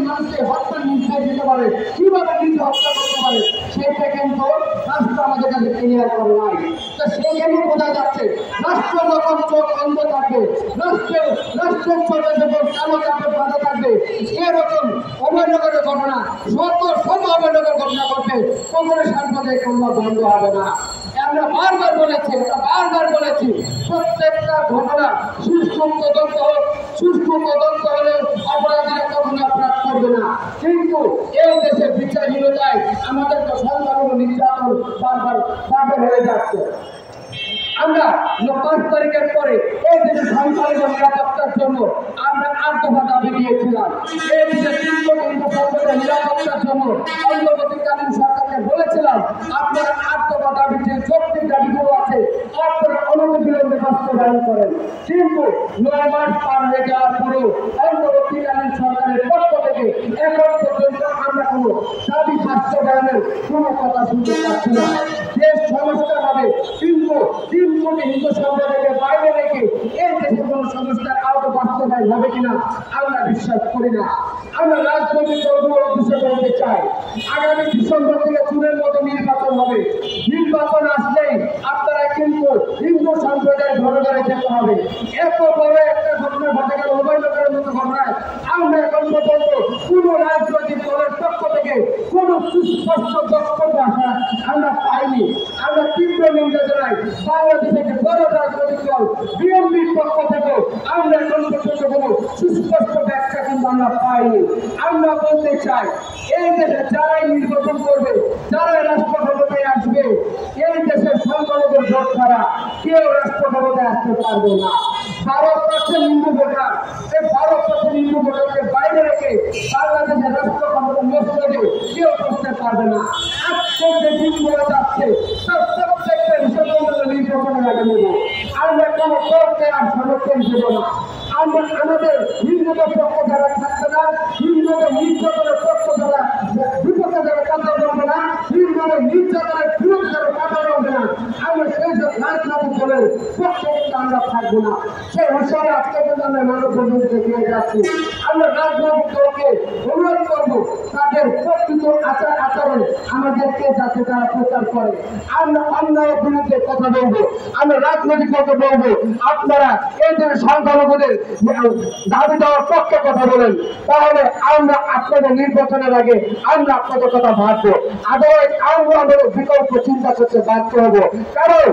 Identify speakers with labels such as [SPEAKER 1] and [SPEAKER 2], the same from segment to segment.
[SPEAKER 1] মানুষকে হত্যার নির্দেশ দিতে পারে, কিভাবে নিজে হত্যা করতে পারে, সেটা কিন্তু রাষ্ট্র আমাদের কাছে ক্লিয়ার করে নাই। তো সেখানে বোঝা যাচ্ছে রাষ্ট্র যখন চোখ বন্ধ থাকবে, রাষ্ট্রের চোখে যখন কালো চাপে বাধা থাকবে, এরকম অবৈধকরের ঘটনা শত অবৈধকর ঘটনা ঘটবে, কখনো সাংবাদিক মামলা বন্ধ হবে না। আমরা বারবার বলেছি প্রত্যেকটা ঘটনা সুষ্ঠু তদন্ত হলে অপরাধীরা কখনো অপরাধ করবে না। কিন্তু এই দেশে বিচারহীনতায় আমাদের তো সংখ্যালঘু নির্যাতন বারবার হয়ে যাচ্ছে। আমরা 5 তারিখের পরে এই দেশে সংখ্যালঘু নিরাপত্তার জন্য আমরা 8 দফা দাবি দিয়েছিলাম। এই দেশে 3 কোটি সংখ্যালঘু নিরাপত্তার জন্য অন্তর্বর্তীকালীন সরকারকে বলেছিলাম আপনারা 8 দফা দাবিতে যৌক্তিক দাবিগুলো আছে আপনারা অনতিবিলম্বে বাস্তবায়ন করেন। কিন্তু 9 মাস পার হয়ে যাওয়ার পরেও অন্তর্বর্তীকালীন সরকারের পক্ষ থেকে এখন পর্যন্ত আমরা কোনো দাবি বাস্তবায়নের কোনো কথা শুনতে পাচ্ছি না। দেশ সংস্কার হবে, কিন্তু 3 কোটি হিন্দু সম্প্রদায়কে বাইরে রেখে এই দেশে কোনো সংস্কার আদৌ বাস্তবায়ন হবে কিনা আমরা বিশ্বাস করি না। আমরা রাজনৈতিক দলগুলোর উদ্দেশ্যে বলতে চাই, আগামী ডিসেম্বর থেকে জুনের মধ্যে নির্বাচন হবে। নির্বাচন আসলেই আপনারা কিন্তু হিন্দু সম্প্রদায় ঘরে ঘরে যেতে হবে। এত বড় একটা ঘটনা ঘটে গেল, অবৈধকরের মতো ঘটনায় আমরা এখন পর্যন্ত কোনো রাজনৈতিক দলের পক্ষ থেকে কোনো সুস্পষ্ট বক্তব্য আসা আমরা পাইনি। আমরা তীব্র নিন্দা জানাই বাংলাদেশের বড় রাজনৈতিক দল বিএনপির পক্ষ থেকে আমরা এখন পর্যন্ত কোনো সুস্পষ্ট ব্যাখ্যা কিন্তু আমরা পাইনি। আমরা বলতে চাই এই দেশে যারাই নির্বাচন করবে, যারাই রাষ্ট্র ক্ষমতায় আসবে, এই দেশের সংখ্যালঘু ভোট ছাড়া কেউ রাষ্ট্র ক্ষমতায় আসতে পারবে না। 12% হিন্দু ভোটার, এই 12% হিন্দু ভোটারকে বাইরে রেখে বাংলাদেশের রাষ্ট্র ক্ষমতা নষ্ট করে কেউ করতে পারবে না। আজকে যে দিনগুলো যাচ্ছে তার প্রত্যেকটা হিসেবে নির্বাচনের আগে নেব। আমরা কোনো দলকে আর সমর্থন দেব না। আমরা আমাদের হিন্দুদের পক্ষ যারা থাকবে না, হিন্দুদের নির্যাতনের পক্ষ যারা বিপক্ষে যারা কথা বলবে না, হিন্দুদের নির্যাতনের বিরুদ্ধে যারা কথা বলবে না, আমরা সেই সব রাজনৈতিক দলের পক্ষে কিন্তু আমরা থাকবো না। সেই হিসাবে আজকে কিন্তু আমরা মানব বন্ধুকে দিয়ে যাচ্ছি। আমরা রাজনৈতিক দলকে অনুরোধ করবো তাদের প্রকৃত আচরণ আমাদেরকে যাতে তারা প্রচার করে। আমরা অন্যায়ের বিরুদ্ধে কথা বলবো, আমরা রাজনৈতিক দলকে বলবো আপনারা এই যে সংখ্যালঘুদের দাবি দেওয়ার পক্ষে কথা বলেন, তাহলে আমরা আপনাদের নির্বাচনের আগে আমরা আপনাদের কথা ভাববো। আদারওয়াইজ আমরা আমাদের বিকল্প চিন্তা করতে বাধ্য হবো। কারণ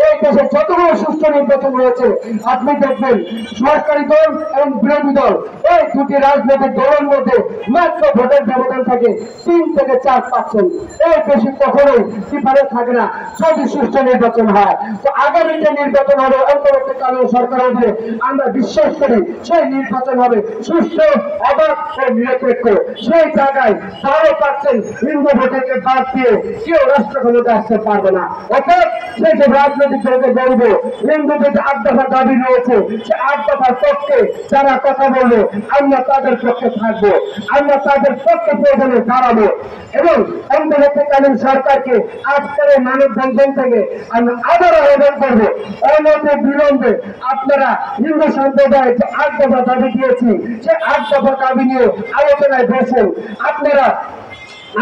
[SPEAKER 1] এই দেশে যতগুলো সুস্থ নির্বাচন রয়েছে আপনি দেখবেন সরকারি দল এবং বিরোধী দল এই দুটি রাজনৈতিক দলের মধ্যে মাত্র ভোটের ব্যবধান থাকে 3 থেকে 4%। এই বেশি কখনোই ডিফারেন্স থাকে না যদি সুস্থ নির্বাচন হয়। তো আগামী যে নির্বাচন হবে অন্তর্বর্তীকালীন সরকার হবে, আমরা বিশ্বাস করি সেই নির্বাচন হবে সুস্থ, অবাধ ও নিরপেক্ষ। সেই জায়গায় 12% হিন্দু ভোটারকে বাদ দিয়ে কেউ রাষ্ট্র ক্ষমতায় আসতে পারবে না। অর্থাৎ সেই যে রাজনৈতিক দলকে বলবো হিন্দুদের 8 দফা দাবি রয়েছে, সে 8 দফার পক্ষে যারা কথা বলবো আমরা তাদের পক্ষে থাকবো, আমরা তাদের পক্ষে প্রয়োজনে দাঁড়াবো এবং অন্তর্বর্তীকালীন সরকারকে আজকের এই মানববন্ধন থেকে আমরা আবার আবেদন করবো অনতি বিলম্বে আপনারা হিন্দু সম্প্রদায়ের যে 8 দফা দাবি দিয়েছি সে 8 দফা দাবি নিয়ে আলোচনায় বসেন। আপনারা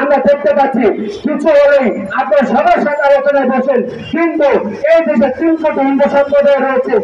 [SPEAKER 1] আমরা দেখতে পাচ্ছি কিছু হলেই আপনারা সবার সাথে আলোচনায় বসেন, কিন্তু এই দেশে 3 কোটি হিন্দু সম্প্রদায় রয়েছে।